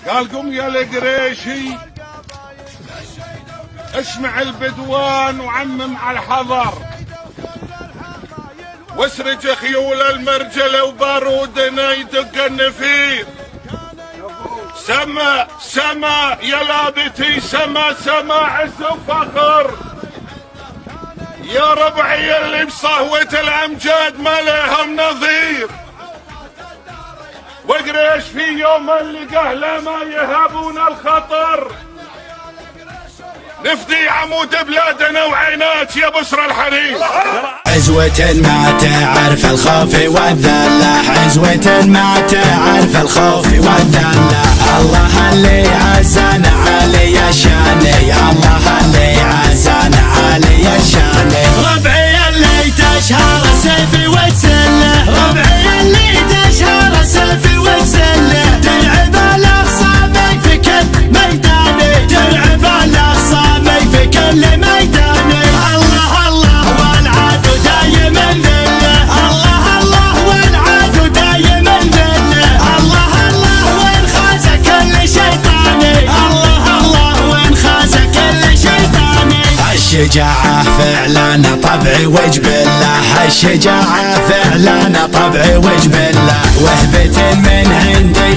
قال قم يا القريشي اسمع البدوان وعمم على الحضر، واسرج خيول المرجله وبارودنا يدق النفير. سما سما يا لابتي سما سما عز وفخر، يا ربعي اللي بصهوة الأمجاد ما لهم نظير. وقريش في يوم اللي قهله ما يهابون الخطر، نفدي عمود بلادنا وعينات يا بصر الحريم. عزوة ما تعرف الخوف والذلة، عزوة ما تعرف الخوف والذلة. الله اللي عزنا علي شاني، الله اللي عزنا علي شاني. ربعي اللي تشهر سيفي وتسله، ربعي اللي تشهر سيفي وتسله. تلعب الاخصامي في كل ميداني، تلعب الاخصامي في كل ميداني. الله الله والعدو دايما ذله، الله الله والعدو دايما ذله. الله الله وين خاز كل شيطاني، الله الله وين خاز كل شيطاني. الشجاعة فعلا طبعي وجبله، الشجاعة فعلا طبعي وجبله. وهبة من عندي